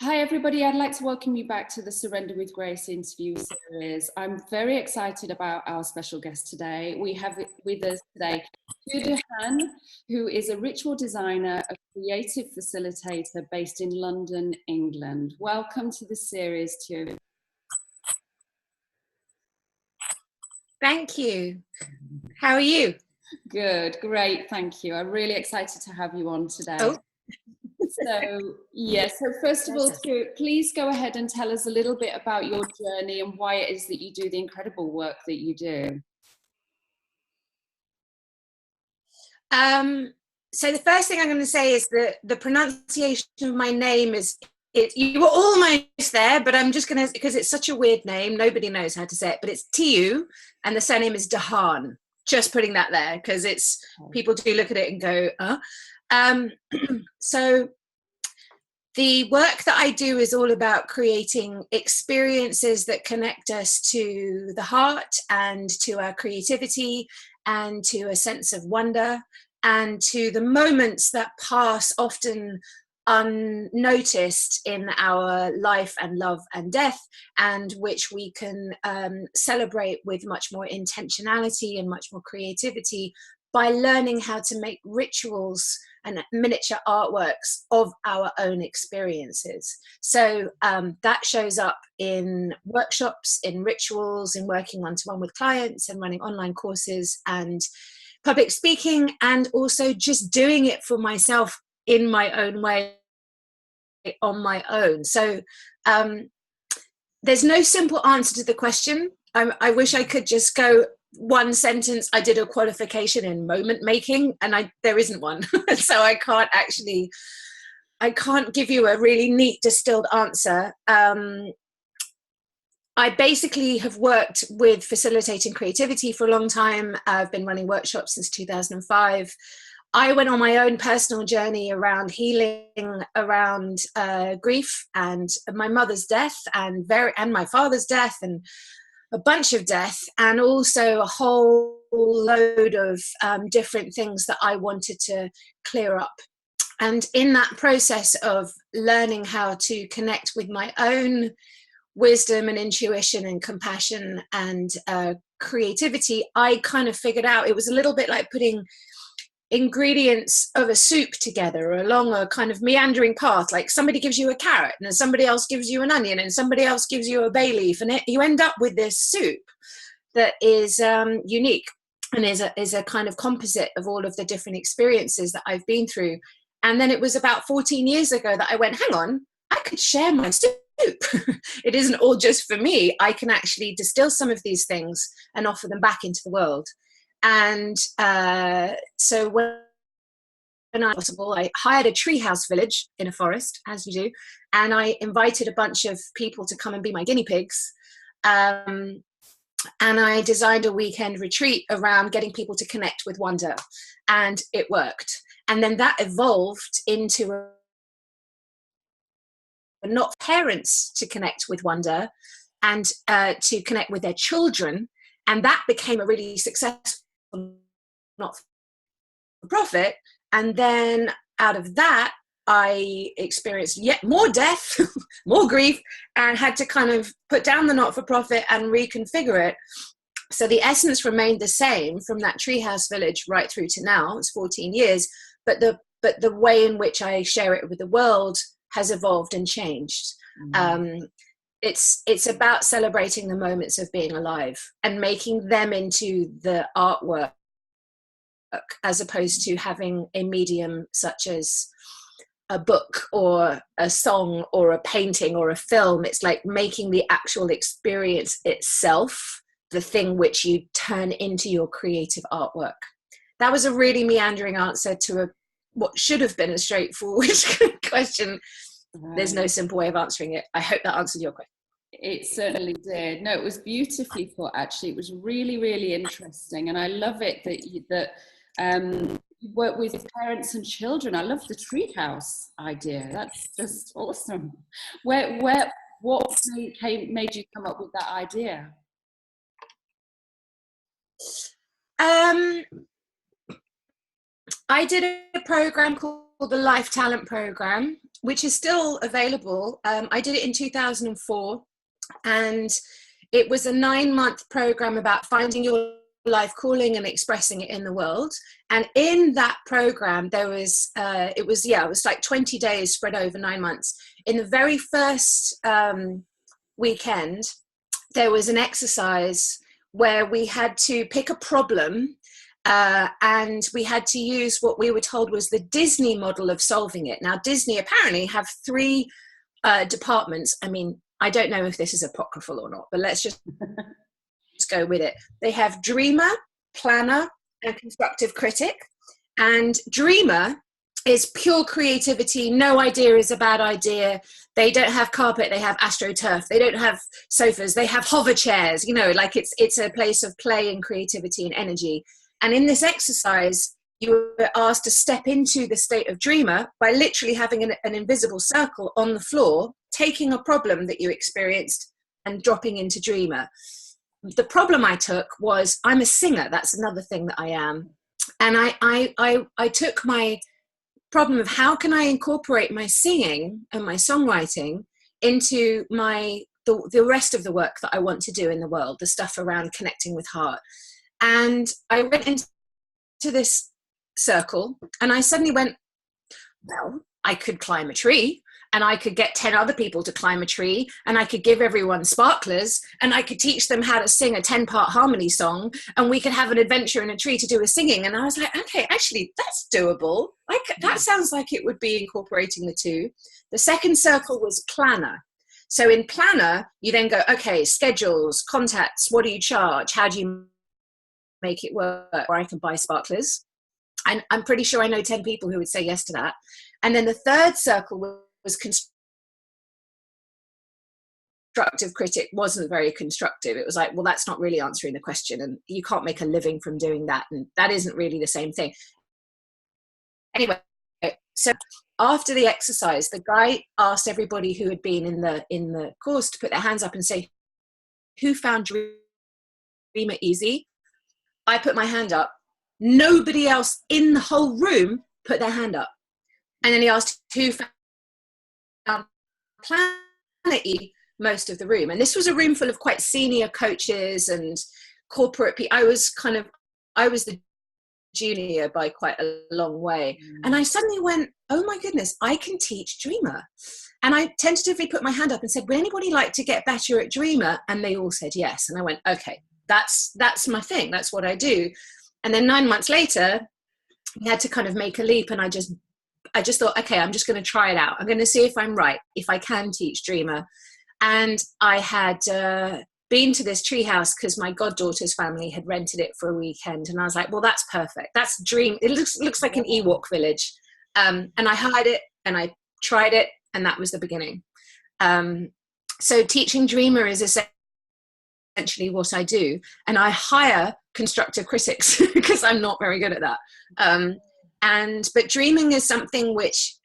Hi everybody, I'd like to welcome you back to the Surrender with Grace interview series. I'm very excited about our special guest today. We have with us today Tu Han, who is a ritual designer, a creative facilitator based in London, England. Welcome to the series, Tu. Thank you. How are you? Good, great, thank you. I'm really excited to have you on today. Oh. So first of all, please go ahead and tell us a little bit about your journey and why it is that you do the incredible work that you do. So the first thing I'm going to say is that the pronunciation of my name is, you were almost there, but I'm just going to, because it's such a weird name, nobody knows how to say it, but it's Tu, and the surname is Dahan. Just putting that there, because it's, people do look at it and go, So the work that I do is all about creating experiences that connect us to the heart and to our creativity and to a sense of wonder and to the moments that pass often unnoticed in our life and love and death, and which we can celebrate with much more intentionality and much more creativity by learning how to make rituals and miniature artworks of our own experiences. So that shows up in workshops, in rituals, in working one-to-one with clients and running online courses and public speaking, and also just doing it for myself in my own way, on my own. So there's no simple answer to the question. I wish I could just go one sentence. I did a qualification in moment making, and there isn't one. So I can't give you a really neat distilled answer. I basically have worked with facilitating creativity for a long time. I've been running workshops since 2005. I went on my own personal journey around healing, around grief and my mother's death and my father's death and a bunch of death, and also a whole load of different things that I wanted to clear up. And in that process of learning how to connect with my own wisdom and intuition and compassion and creativity, I kind of figured out it was a little bit like putting ingredients of a soup together along a kind of meandering path. Like somebody gives you a carrot and then somebody else gives you an onion and somebody else gives you a bay leaf, and you end up with this soup that is unique and is a kind of composite of all of the different experiences that I've been through. And then it was about 14 years ago that I went, hang on, I could share my soup. It isn't all just for me. I can actually distill some of these things and offer them back into the world. And so when I hired a treehouse village in a forest, as you do, and I invited a bunch of people to come and be my guinea pigs. And I designed a weekend retreat around getting people to connect with wonder, and it worked. And then that evolved into not parents to connect with wonder and to connect with their children. And that became a really successful not-for-profit. And then out of that, I experienced yet more death, more grief, and had to kind of put down the not-for-profit and reconfigure it. So the essence remained the same from that treehouse village right through to now. It's 14 years, but the way in which I share it with the world has evolved and changed. Mm-hmm. It's about celebrating the moments of being alive and making them into the artwork, as opposed to having a medium such as a book or a song or a painting or a film. It's like making the actual experience itself the thing which you turn into your creative artwork. That was a really meandering answer to what should have been a straightforward question. Right. There's no simple way of answering it. I hope that answered your question. It certainly did. No, it was beautifully put, actually. It was really, really interesting. And I love it that you work with parents and children. I love the treehouse idea. That's just awesome. What made you come up with that idea? I did a program called the Life Talent Program, which is still available. I did it in 2004, and it was a 9-month program about finding your life calling and expressing it in the world. And in that program, there was, it was like 20 days spread over 9 months. In the very first weekend, there was an exercise where we had to pick a problem, and we had to use what we were told was the Disney model of solving it. Now, Disney apparently have 3 departments. I mean, I don't know if this is apocryphal or not, but let's just go with it. They have dreamer, planner, and constructive critic. And dreamer is pure creativity. No idea is a bad idea. They don't have carpet, they have astroturf. They don't have sofas, they have hover chairs. You know, like it's a place of play and creativity and energy. And in this exercise, you were asked to step into the state of dreamer by literally having an invisible circle on the floor, taking a problem that you experienced and dropping into dreamer. The problem I took was, I'm a singer. That's another thing that I am. And I took my problem of how can I incorporate my singing and my songwriting into the rest of the work that I want to do in the world, the stuff around connecting with heart. And I went into this circle and I suddenly went, well, I could climb a tree, and I could get 10 other people to climb a tree, and I could give everyone sparklers, and I could teach them how to sing a 10-part harmony song, and we could have an adventure in a tree to do a singing. And I was like, okay, actually, that's doable. That sounds like it would be incorporating the two. The second circle was planner. So in planner, you then go, okay, schedules, contacts, what do you charge? How do you make it work? Or I can buy sparklers. And I'm pretty sure I know 10 people who would say yes to that. And then the third circle was constructive critic. Wasn't very constructive. It was like, well, that's not really answering the question, and you can't make a living from doing that, and that isn't really the same thing. Anyway, so after the exercise, the guy asked everybody who had been in the course to put their hands up and say, who found Dreamer easy? I put my hand up. Nobody else in the whole room put their hand up. And then he asked who found Planet E, most of the room. And this was a room full of quite senior coaches and corporate people. I was the junior by quite a long way. And I suddenly went, oh my goodness, I can teach Dreamer. And I tentatively put my hand up and said, would anybody like to get better at Dreamer? And they all said yes. And I went, okay, that's my thing. That's what I do. And then 9 months later, we had to kind of make a leap. And I just thought, okay, I'm just going to try it out. I'm going to see if I'm right, if I can teach Dreamer. And I had been to this treehouse because my goddaughter's family had rented it for a weekend. And I was like, well, that's perfect. That's dream. It looks like an Ewok village. And I hired it and I tried it. And that was the beginning. So teaching Dreamer is essentially what I do. And I hire constructive critics because I'm not very good at that. But dreaming is something which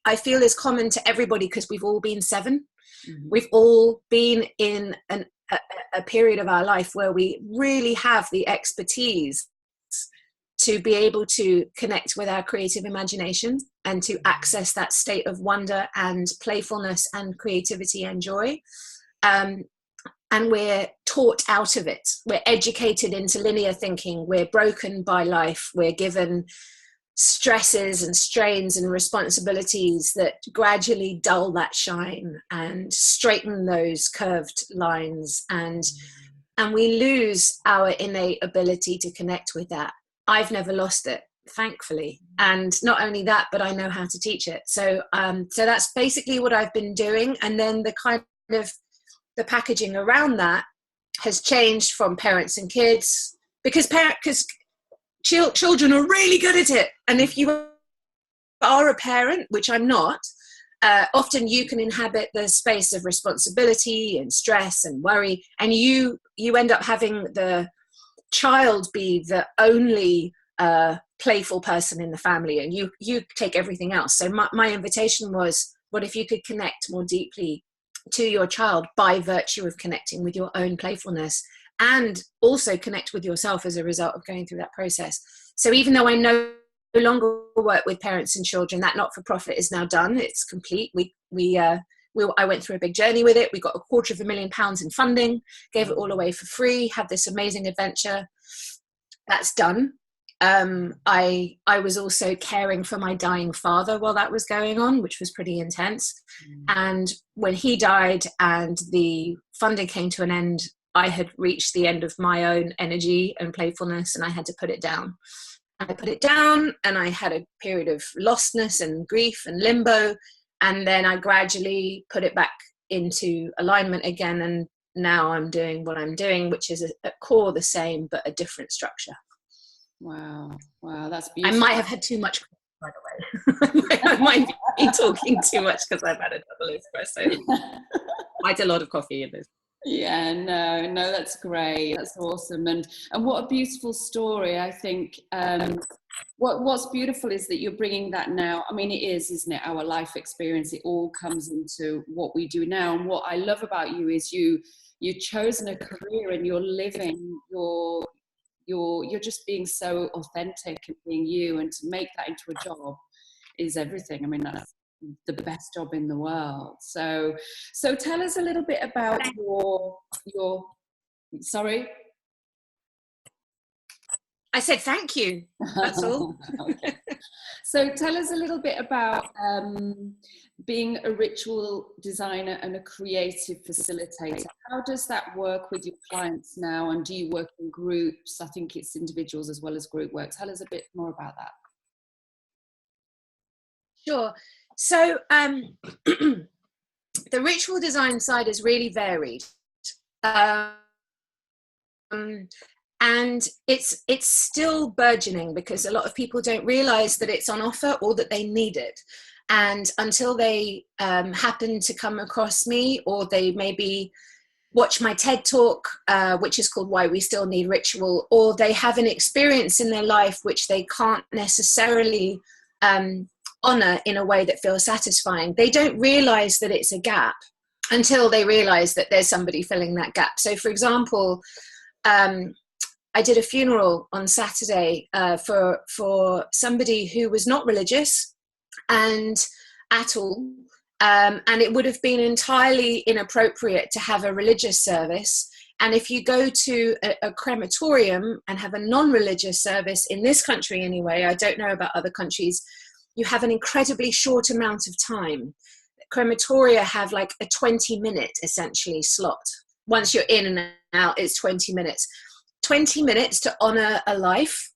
I feel is common to everybody because we've all been 7. Mm-hmm. We've all been in a period of our life where we really have the expertise to be able to connect with our creative imagination and to access that state of wonder and playfulness and creativity and joy. And we're taught out of it. We're educated into linear thinking. We're broken by life. We're given stresses and strains and responsibilities that gradually dull that shine and straighten those curved lines. And we lose our innate ability to connect with that. I've never lost it, thankfully. And not only that, but I know how to teach it. So that's basically what I've been doing. And then the kind of the packaging around that has changed from parents and kids because children are really good at it. And if you are a parent, which I'm not, often you can inhabit the space of responsibility and stress and worry, and you end up having the child be the only playful person in the family, and you take everything else. So my invitation was, what if you could connect more deeply to your child by virtue of connecting with your own playfulness, and also connect with yourself as a result of going through that process. So even though I know longer work with parents and children. That not-for-profit is now done. It's complete. I went through a big journey with it. We got £250,000 in funding, gave it all away for free, had this amazing adventure. That's done. I was also caring for my dying father while that was going on, which was pretty intense. And when he died and the funding came to an end, I had reached the end of my own energy and playfulness, and I had to put it down. I put it down, and I had a period of lostness and grief and limbo, and then I gradually put it back into alignment again, and now I'm doing what I'm doing, which is at core the same but a different structure. Wow, that's beautiful. I might have had too much, by the way. I might be talking too much because I've had a double espresso. Quite a lot of coffee in this. Yeah, no, that's great. That's awesome. And what a beautiful story. I think what's beautiful is that you're bringing that now. I mean, it is, isn't it? Our life experience, it all comes into what we do now. And what I love about you is you've chosen a career and you're living you're just being so authentic and being you, and to make that into a job is everything. I mean, that's the best job in the world. So tell us a little bit about your sorry? I said thank you. That's all. Okay. So tell us a little bit about being a ritual designer and a creative facilitator. How does that work with your clients now? And do you work in groups? I think it's individuals as well as group work. Tell us a bit more about that. Sure. So the ritual design side is really varied. And it's still burgeoning because a lot of people don't realize that it's on offer or that they need it. And until they happen to come across me, or they maybe watch my TED talk, which is called Why We Still Need Ritual, or they have an experience in their life which they can't necessarily honor in a way that feels satisfying, they don't realize that it's a gap until they realize that there's somebody filling that gap. So for example, I did a funeral on Saturday for somebody who was not religious and at all, and it would have been entirely inappropriate to have a religious service. And if you go to a crematorium and have a non-religious service, in this country anyway, I don't know about other countries, you have an incredibly short amount of time. Crematoria have like a 20-minute essentially slot. Once you're in and out, it's 20 minutes. 20 minutes to honor a life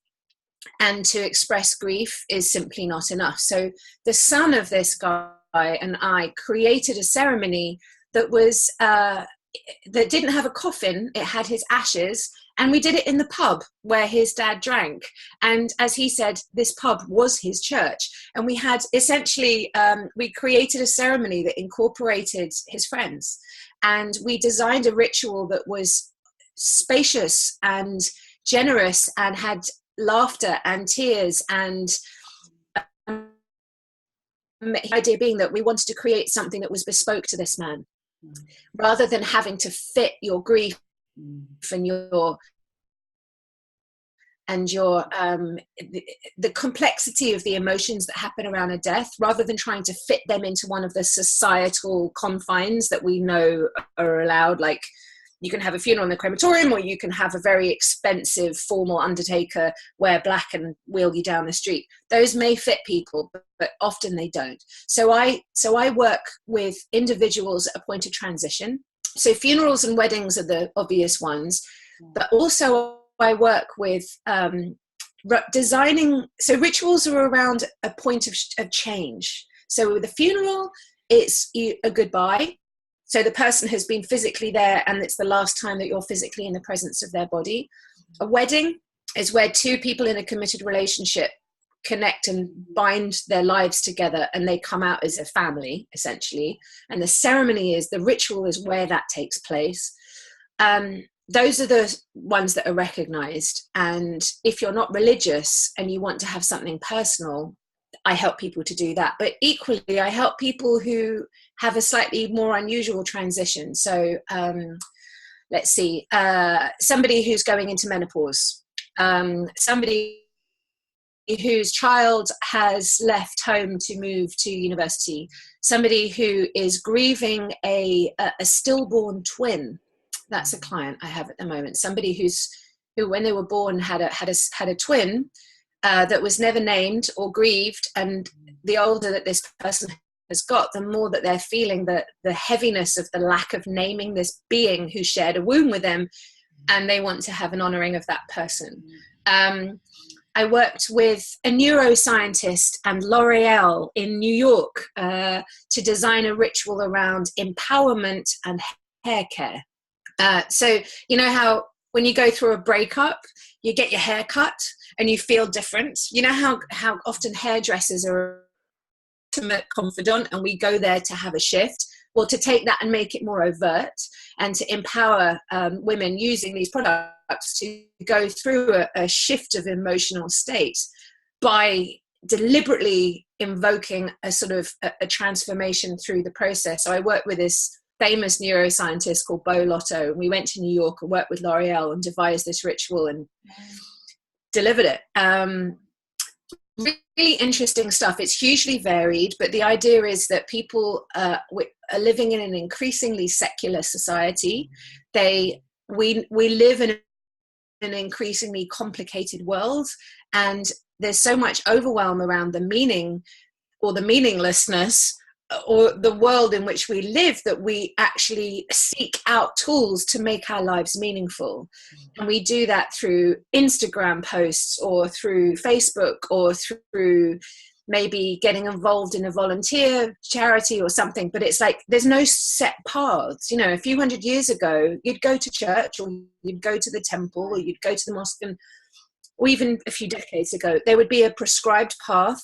and to express grief is simply not enough. So the son of this guy and I created a ceremony that was that didn't have a coffin. It had his ashes, and we did it in the pub where his dad drank. And as he said, this pub was his church. And we had essentially, we created a ceremony that incorporated his friends. And we designed a ritual that was spacious and generous and had laughter and tears, and the idea being that we wanted to create something that was bespoke to this man, rather than having to fit your grief and your the complexity of the emotions that happen around a death, rather than trying to fit them into one of the societal confines that we know are allowed. Like, you can have a funeral in the crematorium, or you can have a very expensive formal undertaker wear black and wheel you down the street. Those may fit people, but often they don't. So I work with individuals at a point of transition. So funerals and weddings are the obvious ones, but also I work with designing. So rituals are around a point of change. So with a funeral, it's a goodbye. So the person has been physically there, and it's the last time that you're physically in the presence of their body. A wedding is where two people in a committed relationship connect and bind their lives together, and they come out as a family, essentially. And the ceremony is, the ritual is where that takes place. Those are the ones that are recognized. And if you're not religious and you want to have something personal, I help people to do that. But equally, I help people who have a slightly more unusual transition. So let's see, somebody who's going into menopause, somebody whose child has left home to move to university, somebody who is grieving a stillborn twin. That's a client I have at the moment. Somebody who when they were born had a twin that was never named or grieved, and the older that this person has got, the more that they're feeling the heaviness of the lack of naming this being who shared a womb with them, and they want to have an honoring of that person. I worked with a neuroscientist and L'Oreal in New York to design a ritual around empowerment and hair care. So you know how when you go through a breakup, you get your hair cut and you feel different. You know how often hairdressers are ultimate confidant, and we go there to have a shift. Well, to take that and make it more overt and to empower women using these products to go through a shift of emotional state by deliberately invoking a sort of a transformation through the process. So I worked with this famous neuroscientist called Bo Lotto. We went to New York and worked with L'Oreal and devised this ritual and delivered it. Really interesting stuff. It's hugely varied, but the idea is that people are living in an increasingly secular society. We live in an increasingly complicated world, and there's so much overwhelm around the meaning or the meaninglessness or the world in which we live that we actually seek out tools to make our lives meaningful. And we do that through Instagram posts or through Facebook or through maybe getting involved in a volunteer charity or something. But it's like there's no set paths. You know, a few hundred years ago, you'd go to church or you'd go to the temple or you'd go to the mosque, or even a few decades ago, there would be a prescribed path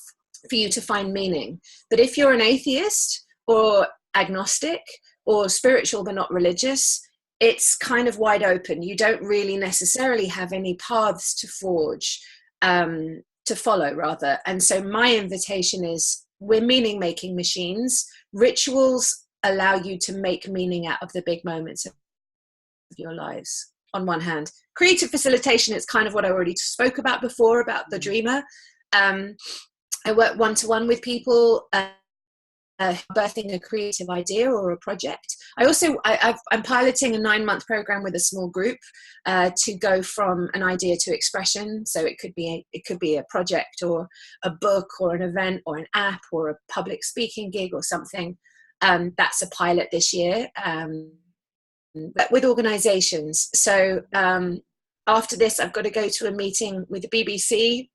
for you to find meaning. But if you're an atheist or agnostic or spiritual but not religious, it's kind of wide open. You don't really necessarily have any paths to forge, to follow rather. And so my invitation is, we're meaning making machines. Rituals allow you to make meaning out of the big moments of your lives. On one hand, creative facilitation is kind of what I already spoke about before, about the dreamer. I work one-to-one with people birthing a creative idea or a project. I'm piloting a 9-month program with a small group to go from an idea to expression. So it could be a project or a book or an event or an app or a public speaking gig or something. That's a pilot this year, but with organizations. So after this, I've got to go to a meeting with the BBC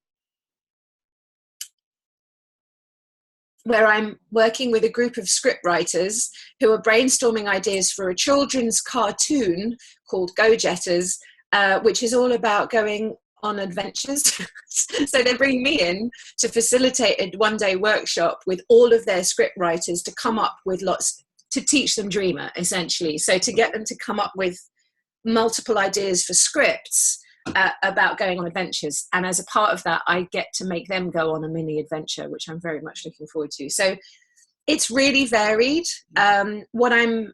where I'm working with a group of script writers who are brainstorming ideas for a children's cartoon called Go Jetters, which is all about going on adventures. So they're bringing me in to facilitate a one-day workshop with all of their script writers to come up with to teach them Dreamer, essentially. So to get them to come up with multiple ideas for scripts about going on adventures, and as a part of that I get to make them go on a mini adventure, which I'm very much looking forward to. So it's really varied. What I'm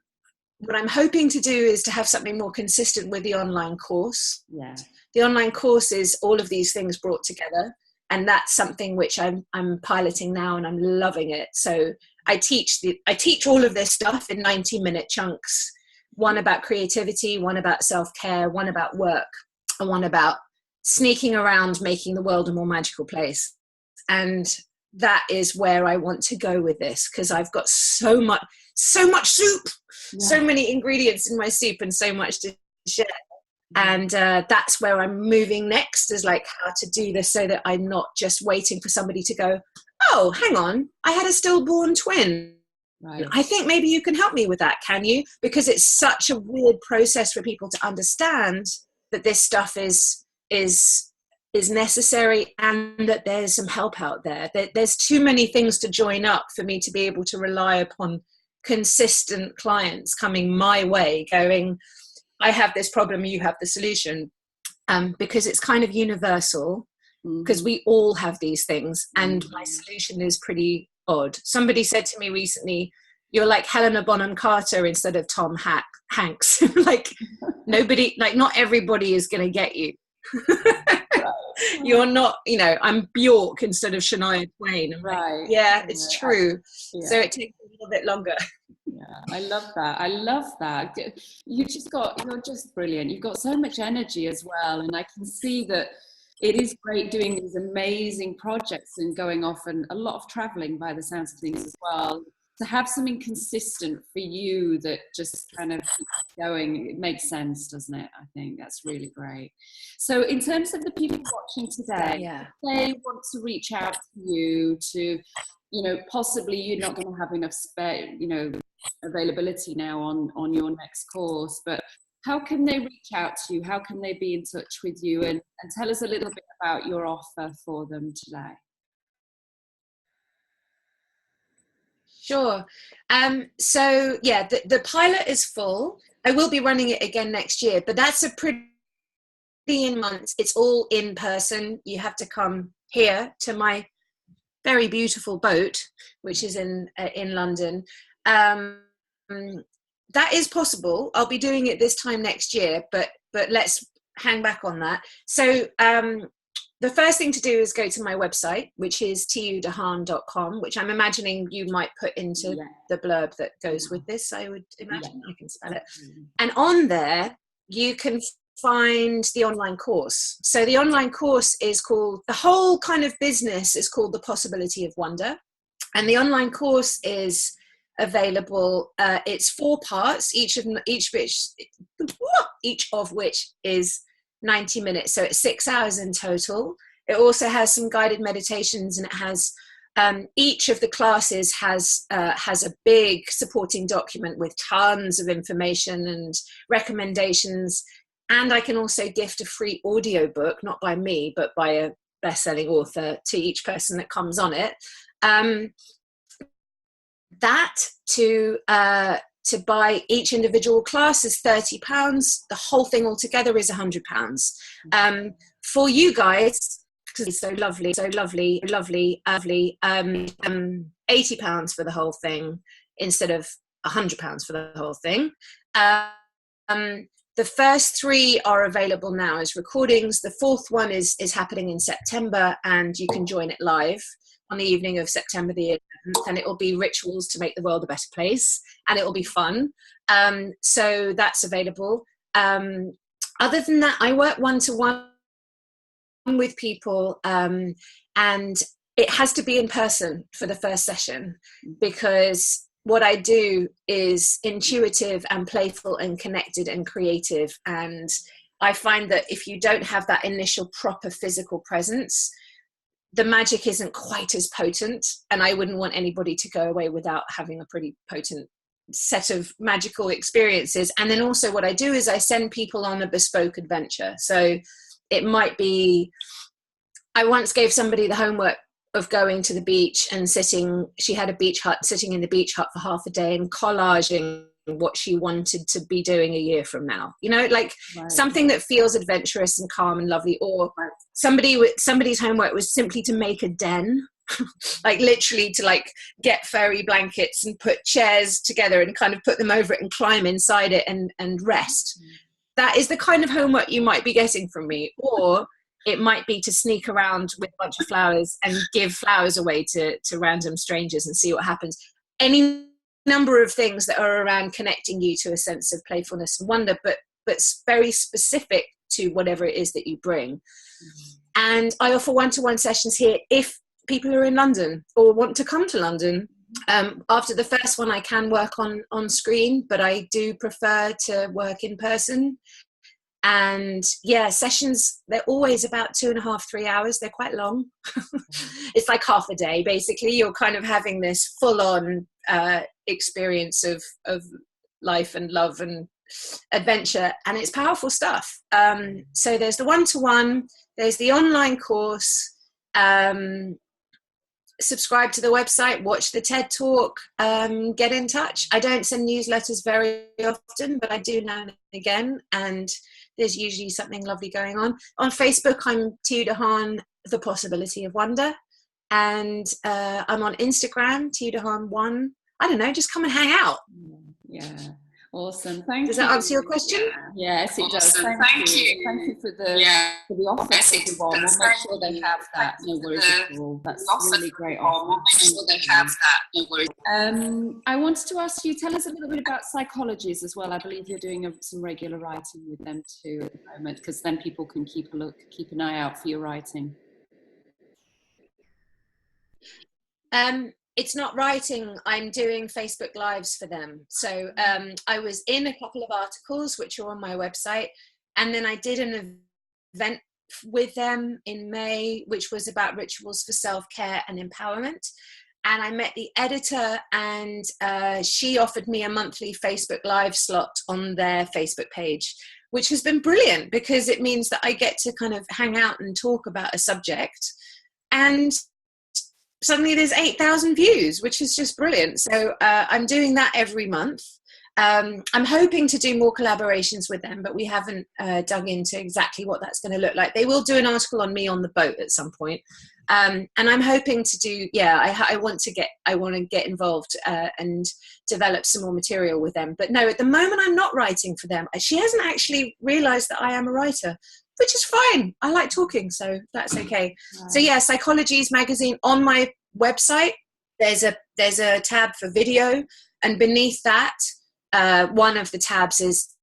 hoping to do is to have something more consistent with the online course. The online course is all of these things brought together, and that's something which I'm piloting now, and I'm loving it. So I teach all of this stuff in 90-minute chunks, one about creativity, one about self-care, one about work, and one about sneaking around making the world a more magical place. And that is where I want to go with this, because I've got so much soup, so many ingredients in my soup, and so much to share. And that's where I'm moving next, is like how to do this so that I'm not just waiting for somebody to go, oh, hang on, I had a stillborn twin. Right. I think maybe you can help me with that, can you? Because it's such a weird process for people to understand that this stuff is necessary, and that there's some help out there. There's too many things to join up for me to be able to rely upon consistent clients coming my way going, I have this problem, you have the solution, because it's kind of universal, because we all have these things, and my solution is pretty odd. Somebody said to me recently, you're like Helena Bonham Carter instead of Tom Hanks. Like not everybody is going to get you. You're not, you know, I'm Bjork instead of Shania Twain. I'm Right. like, yeah, it's true. Yeah. So it takes a little bit longer. Yeah, I love that. I love that. You're just brilliant. You've got so much energy as well. And I can see that it is great doing these amazing projects and going off, and a lot of traveling by the sounds of things as well. To have something consistent for you that just kind of keeps going, it makes sense, doesn't it? I think that's really great. So in terms of the people watching today, Yeah. if they want to reach out to you to, you know, possibly you're not going to have enough spare, you know, availability now on your next course, but how can they reach out to you? How can they be in touch with you? And tell us a little bit about your offer for them today. Sure. So yeah, the pilot is full. I will be running it again next year, but that's a pretty in months. It's all in person. You have to come here to my very beautiful boat, which is in London. That is possible. I'll be doing it this time next year, but let's hang back on that. So the first thing to do is go to my website, which is tudahan.com, which I'm imagining you might put into the blurb that goes with this. I would imagine I can spell it. And on there, you can find the online course. So the online course is called, the whole kind of business is called The Possibility of Wonder. And the online course is available. It's 4 parts, each of which is 90 minutes. So it's 6 hours in total. It also has some guided meditations, and it has each of the classes has a big supporting document with tons of information and recommendations. And I can also gift a free audiobook, not by me, but by a best-selling author, to each person that comes on it. That to buy each individual class is £30. The whole thing altogether is £100. For you guys, because it's so lovely, £80 for the whole thing instead of £100 for the whole thing. The first 3 are available now as recordings. The 4th one is happening in September, and you can join it live on the evening of September the 11th, and it will be rituals to make the world a better place, and it will be fun. So that's available. Other than that, I work one-to-one with people, and it has to be in person for the first session, because what I do is intuitive and playful and connected and creative. And I find that if you don't have that initial proper physical presence, the magic isn't quite as potent. And I wouldn't want anybody to go away without having a pretty potent set of magical experiences. And then also what I do is I send people on a bespoke adventure. So it might be, I once gave somebody the homework of going to the beach and she had a beach hut, sitting in the beach hut for half a day and collaging what she wanted to be doing a year from now, you know, like something that feels adventurous and calm and lovely. Or somebody's homework was simply to make a den, like literally to like get furry blankets and put chairs together and kind of put them over it and climb inside it and rest. That is the kind of homework you might be getting from me. Or it might be to sneak around with a bunch of flowers and give flowers away to random strangers and see what happens. Any number of things that are around connecting you to a sense of playfulness and wonder, but very specific to whatever it is that you bring. And I offer one-to-one sessions here if people are in London or want to come to London. After the first one, I can work on screen, but I do prefer to work in person. And yeah, sessions, they're always about 2.5, 3 hours. They're quite long. It's like half a day, basically. You're kind of having this full-on experience of life and love and adventure, and it's powerful stuff. So there's the one-to-one, there's the online course. Subscribe to the website, watch the TED Talk, get in touch. I don't send newsletters very often, but I do now and again, and there's usually something lovely going on. On Facebook, I'm Tudahan, The Possibility of Wonder, and I'm on Instagram, Tudahan1. I don't know, just come and hang out. Yeah. Awesome. Thank Does you. that answer your question? Yes, it does. Awesome. Thank you. Thank you for the offer, Yes, it everyone. does. We'll make sure Thank they you. have that. No worries at all. That's really great offer. We'll make sure they have that. No worries. I wanted to ask you, tell us a little bit about Psychologies as well. I believe you're doing some regular writing with them too at the moment, because then people can keep an eye out for your writing. It's not writing, I'm doing Facebook Lives for them. So I was in a couple of articles which are on my website, and then I did an event with them in May, which was about rituals for self-care and empowerment. And I met the editor, and she offered me a monthly Facebook Live slot on their Facebook page, which has been brilliant because it means that I get to kind of hang out and talk about a subject. And suddenly there's 8,000 views, which is just brilliant. So I'm doing that every month. I'm hoping to do more collaborations with them, but we haven't dug into exactly what that's going to look like. They will do an article on me on the boat at some point. And I'm hoping to do, I want to get involved and develop some more material with them. But no, at the moment I'm not writing for them. She hasn't actually realized that I am a writer, which is fine. I like talking, so that's okay. So yeah, Psychologies magazine on my website. There's a tab for video, and beneath that, one of the tabs is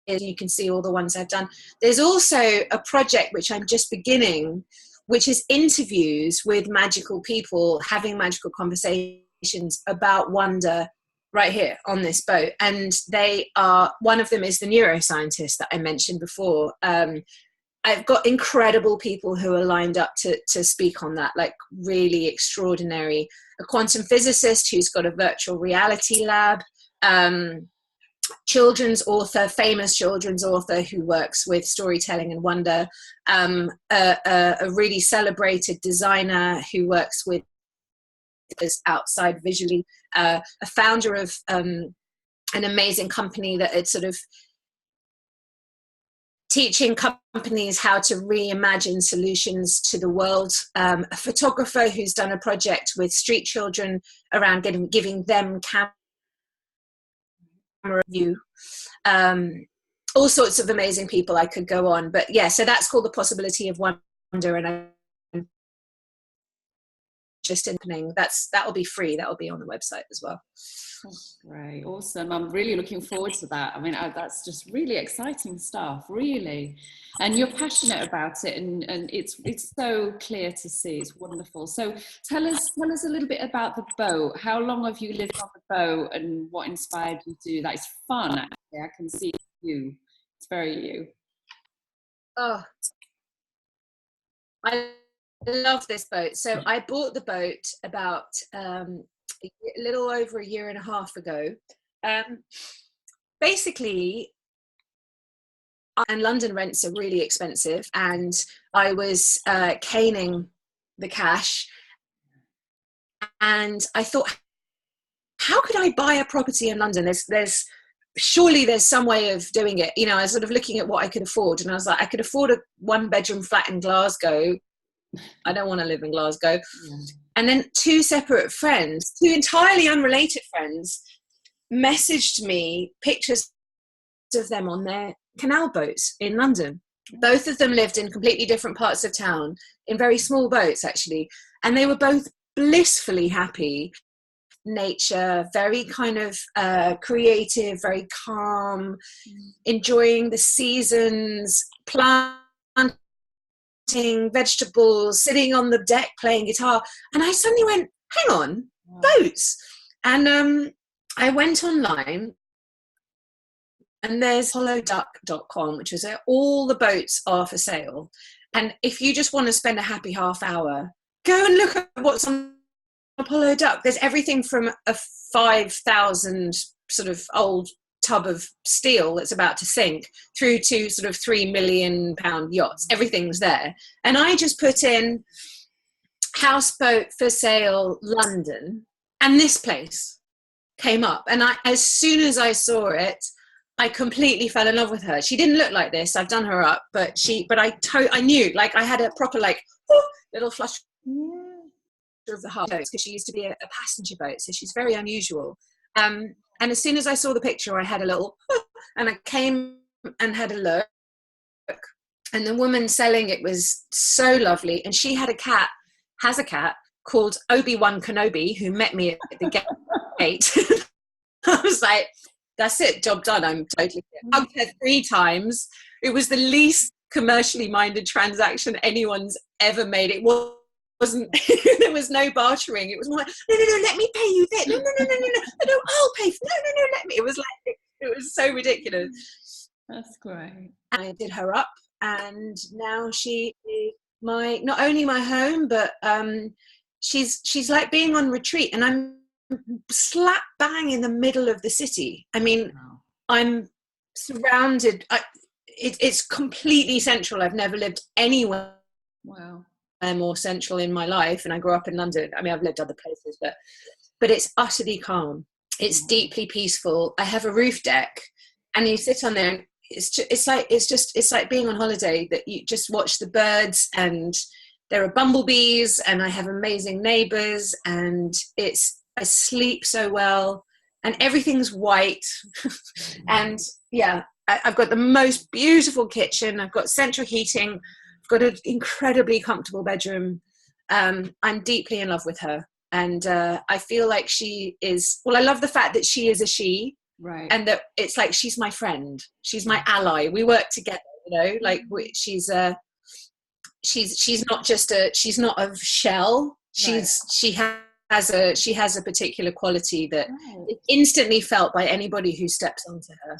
you can see all the ones I've done. There's also a project which I'm just beginning, which is interviews with magical people having magical conversations about wonder right here on this boat. And one of them is the neuroscientist that I mentioned before. I've got incredible people who are lined up to speak on that, like really extraordinary. A quantum physicist who's got a virtual reality lab, famous children's author who works with storytelling and wonder, a really celebrated designer who works with outside visually, a founder of an amazing company that it's sort of teaching companies how to reimagine solutions to the world, a photographer who's done a project with street children around giving them camera view, all sorts of amazing people. I could go on, but yeah, so that's called The Possibility of Wonder, and I'm just opening. That will be free. That will be on the website as well. That's great. Awesome. I'm really looking forward to that. I mean, that's just really exciting stuff, really. And you're passionate about it, and it's so clear to see. It's wonderful. So tell us a little bit about the boat. How long have you lived on the boat, and what inspired you to do that? It's fun, actually. I can see you. It's very you. Oh, I love this boat. So I bought the boat about a little over a year and a half ago. Basically, and London rents are really expensive, and I was caning the cash, and I thought, how could I buy a property in London? Surely there's some way of doing it. You know, I was sort of looking at what I could afford, and I was like, I could afford a 1-bedroom flat in Glasgow. I don't want to live in Glasgow. Yeah. And then two entirely unrelated friends, messaged me pictures of them on their canal boats in London. Both of them lived in completely different parts of town, in very small boats actually, and they were both blissfully happy. Nature, very kind of creative, very calm, enjoying the seasons, planting vegetables, sitting on the deck playing guitar. And I suddenly went, hang on, boats. And I went online, and there's hollowduck.com, which is where all the boats are for sale. And if you just want to spend a happy half hour, go and look at what's on Hollow Duck. There's everything from a 5,000 sort of old tub of steel that's about to sink through to sort of £3 million yachts. Everything's there. And I just put in houseboat for sale London, and this place came up. And as soon as I saw it, I completely fell in love with her. She didn't look like this. I've done her up, but I knew, like, I had a proper little flush of the heart, because she used to be a passenger boat, so she's very unusual. And And as soon as I saw the picture, I had a little, and I came and had a look. And the woman selling it was so lovely. And she had has a cat called Obi-Wan Kenobi, who met me at the gate. I was like, that's it, job done. I'm totally hugged her 3 times. It was the least commercially minded transaction anyone's ever made. It wasn't, there was no bartering. It was more like, no, let me pay you that. No, I'll pay. No, let me. It was like, it was so ridiculous. That's great. I did her up, and now she is not only my home, but she's like being on retreat, and I'm slap bang in the middle of the city. I mean, wow. I'm surrounded. It's completely central. I've never lived anywhere more central in my life, and I grew up in London. I mean, I've lived other places, but it's utterly calm. It's deeply peaceful. I have a roof deck, and you sit on there. And it's like being on holiday. That you just watch the birds, and there are bumblebees, and I have amazing neighbours, and I sleep so well, and everything's white. And yeah, I've got the most beautiful kitchen. I've got central heating. I've got an incredibly comfortable bedroom. I'm deeply in love with her. And I feel like she is, well, I love the fact that she is a she. Right. And that it's like, she's my friend. She's my ally. We work together, like she's not just she's not a shell. She has a particular quality that is instantly felt by anybody who steps onto her.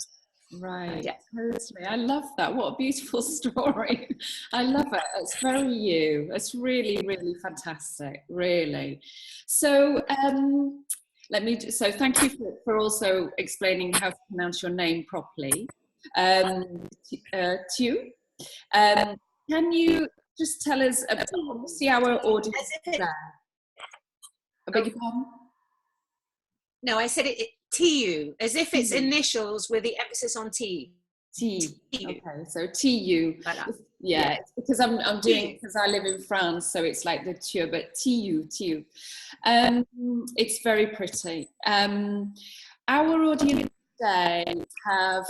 Right. Yeah. Totally. I love that. What a beautiful story. I love it. It's very you. It's really, really fantastic. Really. So so thank you for also explaining how to pronounce your name properly. Tew. Can you just tell us about, see our audience there? I beg your pardon? No, I said it TU, as if it's initials with the emphasis on T. T. Okay, so TU. Yeah, it's because I'm doing it because I live in France, so it's like the TU, but TU. It's very pretty. Our audience today have,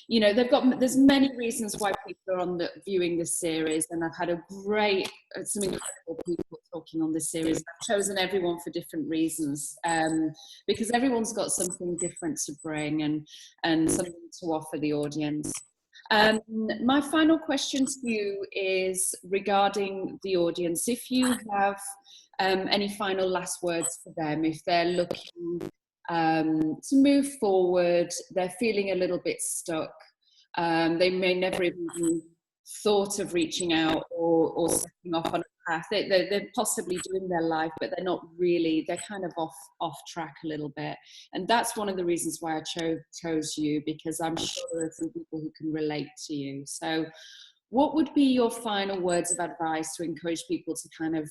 there's many reasons why people are viewing this series, and I've had some incredible people talking on this series. I've chosen everyone for different reasons, because everyone's got something different to bring and something to offer the audience. My final question to you is regarding the audience. If you have any final last words for them, if they're looking to move forward, they're feeling a little bit stuck, they may never even thought of reaching out or stepping off on a path. They're possibly doing their life, but they're not really, they're kind of off track a little bit. And that's one of the reasons why I chose you, because I'm sure there are some people who can relate to you. So what would be your final words of advice to encourage people to kind of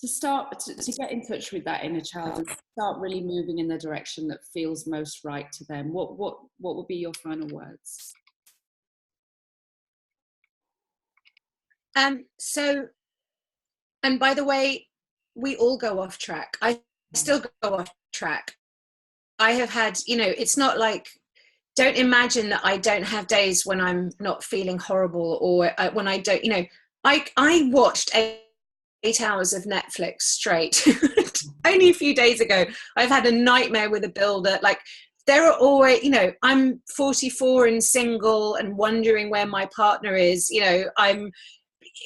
to start to get in touch with that inner child and start really moving in the direction that feels most right to them? What would be your final words? So, and by the way, we all go off track. I still go off track. I have had, it's not like, don't imagine that I don't have days when I'm not feeling horrible, or when I don't, I watched 8 hours of Netflix straight. Only a few days ago, I've had a nightmare with a builder. Like, there are always, I'm 44 and single and wondering where my partner is.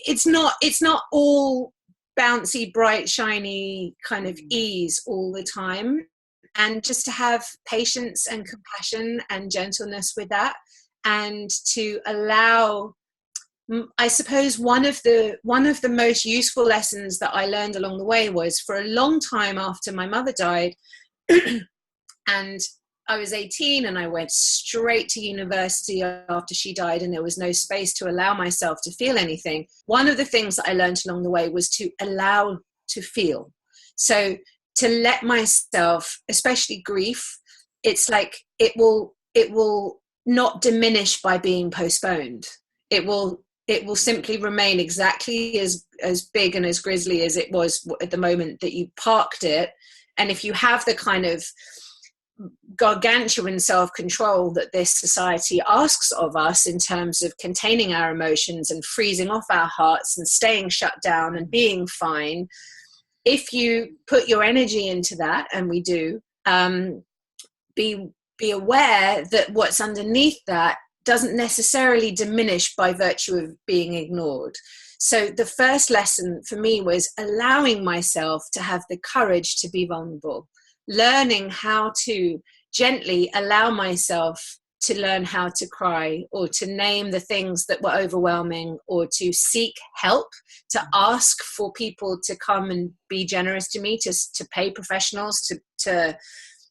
It's not all bouncy, bright, shiny kind of ease all the time. And just to have patience and compassion and gentleness with that, and to allow, I suppose one of the most useful lessons that I learned along the way was, for a long time after my mother died, and I was 18 and I went straight to university after she died, and there was no space to allow myself to feel anything. One of the things that I learned along the way was to allow to feel. So to let myself, especially grief, it's like it will not diminish by being postponed. It will simply remain exactly as big and as grisly as it was at the moment that you parked it, And if you have the kind of gargantuan self-control that this society asks of us in terms of containing our emotions and freezing off our hearts and staying shut down and being fine, if you put your energy into that, and we do, be aware that what's underneath that doesn't necessarily diminish by virtue of being ignored. So the first lesson for me was allowing myself to have the courage to be vulnerable, learning how to gently allow myself to learn how to cry, or to name the things that were overwhelming, or to seek help, to ask for people to come and be generous to me, to pay professionals, to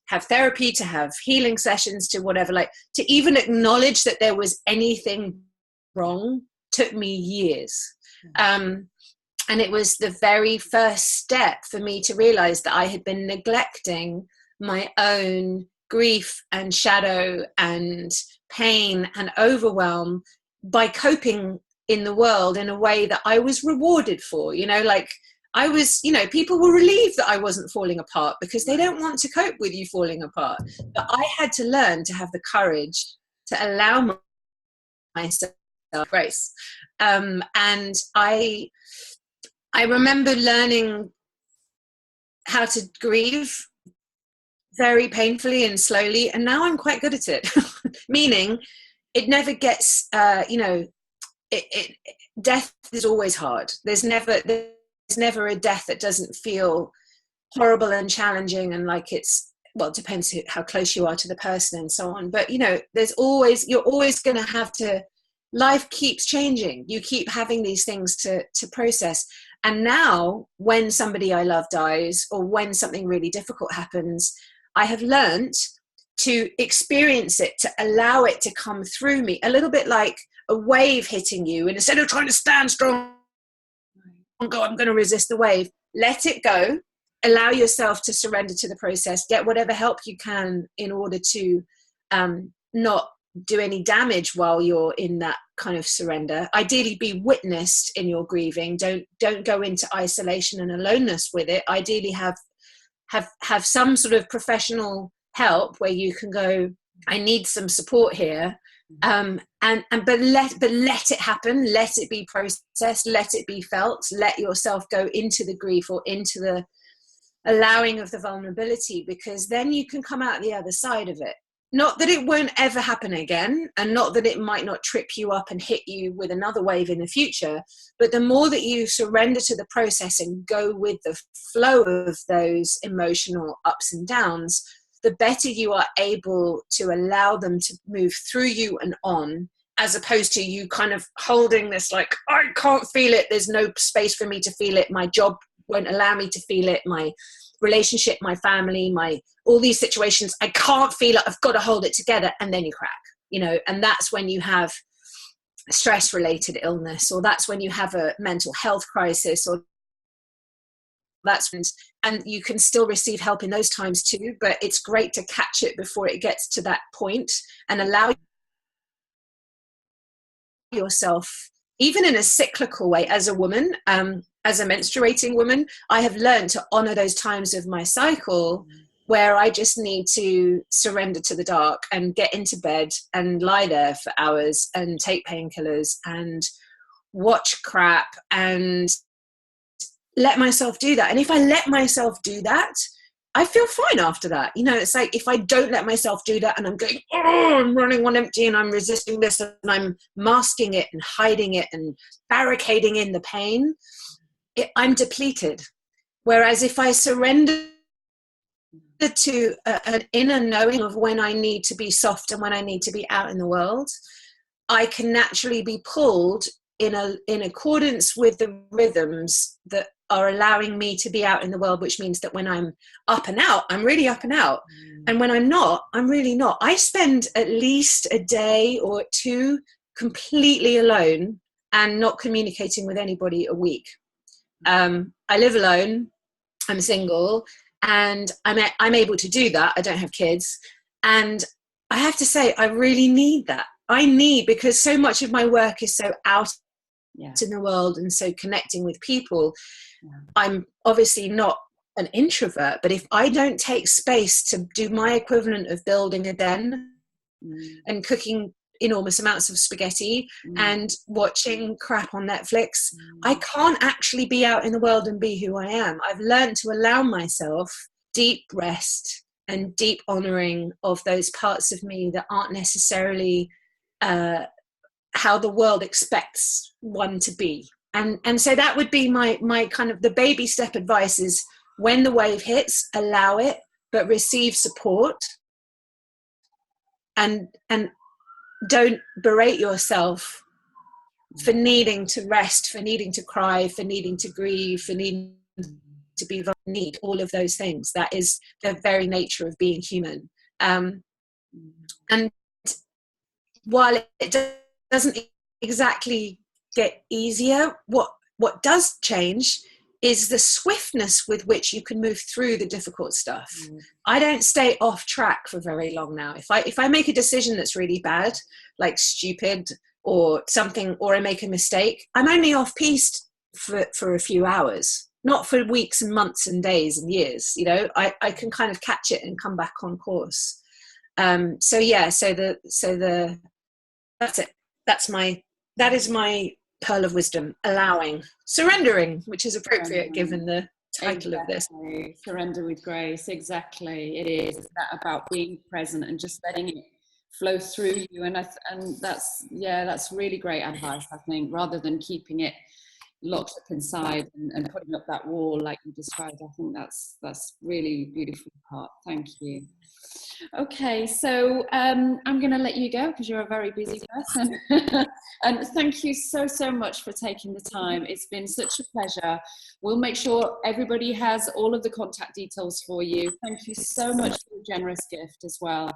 have therapy, to have healing sessions, to whatever, like to even acknowledge that there was anything wrong took me years. And it was the very first step for me to realize that I had been neglecting my own grief and shadow and pain and overwhelm by coping in the world in a way that I was rewarded for, like I was, people were relieved that I wasn't falling apart because they don't want to cope with you falling apart. But I had to learn to have the courage to allow myself grace. And I remember learning how to grieve very painfully and slowly, and now I'm quite good at it. Meaning it never gets death is always hard. There's never a death that doesn't feel horrible and challenging, and like it depends how close you are to the person and so on, but you're always going to have to, life keeps changing, you keep having these things to process. And now when somebody I love dies, or when something really difficult happens, I have learned to experience it, to allow it to come through me, a little bit like a wave hitting you, and instead of trying to stand strong and go, I'm going to resist the wave, let it go, allow yourself to surrender to the process, get whatever help you can in order to not do any damage while you're in that kind of surrender. Ideally be witnessed in your grieving. Don't go into isolation and aloneness with it. Ideally have some sort of professional help where you can go, I need some support here. But let it happen, let it be processed, let it be felt, let yourself go into the grief or into the allowing of the vulnerability, because then you can come out the other side of it. Not that it won't ever happen again, and not that it might not trip you up and hit you with another wave in the future, but the more that you surrender to the process and go with the flow of those emotional ups and downs, the better you are able to allow them to move through you and on, as opposed to you kind of holding this like, I can't feel it, there's no space for me to feel it, my job won't allow me to feel it, my relationship, my family, all these situations, I can't feel it, I've got to hold it together, and then you crack, and that's when you have stress related illness, or that's when you have a mental health crisis, or that's when, and you can still receive help in those times too, but it's great to catch it before it gets to that point and allow yourself, even in a cyclical way, as a woman, as a menstruating woman, I have learned to honor those times of my cycle where I just need to surrender to the dark and get into bed and lie there for hours and take painkillers and watch crap and let myself do that. And if I let myself do that, I feel fine after that. It's like, if I don't let myself do that and I'm going, oh, I'm running on empty and I'm resisting this and I'm masking it and hiding it and barricading in the pain, I'm depleted. Whereas if I surrender to an inner knowing of when I need to be soft and when I need to be out in the world, I can naturally be pulled in accordance with the rhythms that are allowing me to be out in the world, which means that when I'm up and out, I'm really up and out. And when I'm not, I'm really not. I spend at least a day or two completely alone and not communicating with anybody a week. I live alone, I'm single, and I'm able to do that. I don't have kids. And I have to say, I really need that. Because so much of my work is so out in the world and so connecting with people. I'm obviously not an introvert, but if I don't take space to do my equivalent of building a den and cooking enormous amounts of spaghetti and watching crap on Netflix, I can't actually be out in the world and be who I am. I've learned to allow myself deep rest and deep honoring of those parts of me that aren't necessarily how the world expects one to be. And so that would be my kind of the baby step advice is, when the wave hits, allow it, but receive support, and don't berate yourself for needing to rest, for needing to cry, for needing to grieve, for needing to be need all of those things. That is the very nature of being human. And while it doesn't exactly get easier, what does change is the swiftness with which you can move through the difficult stuff. I don't stay off track for very long now. If I make a decision that's really bad, like stupid or something, or I make a mistake, I'm only off piste for a few hours, not for weeks and months and days and years. You know, I can kind of catch it and come back on course. That's it. That is my pearl of wisdom: allowing, surrendering, which is appropriate given the title of this. Surrender with grace. Exactly. It is that about being present and just letting it flow through you. And that's really great advice, I think, rather than keeping it locked up inside and putting up that wall like you described. I think that's really beautiful part. Thank you. Okay, so I'm going to let you go because you're a very busy person. And thank you so much for taking the time. It's been such a pleasure. We'll make sure everybody has all of the contact details for you. Thank you so much for your generous gift as well.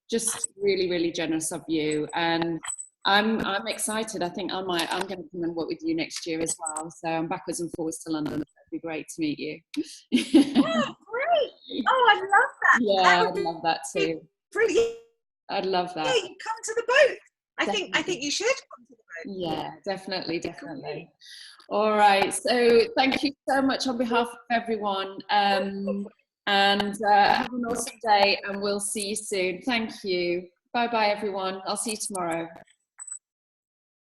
Just really, really generous of you. And I'm excited. I think I'm going to come and work with you next year as well. So I'm backwards and forwards to London. It'd be great to meet you. Oh, great! Oh, I'd love that. Yeah, I'd love that too. Brilliant. I'd love that. Yeah, you come to the boat. I think you should come to the boat. Yeah, definitely. All right. So thank you so much on behalf of everyone. And have an awesome day, and we'll see you soon. Thank you. Bye, everyone. I'll see you tomorrow.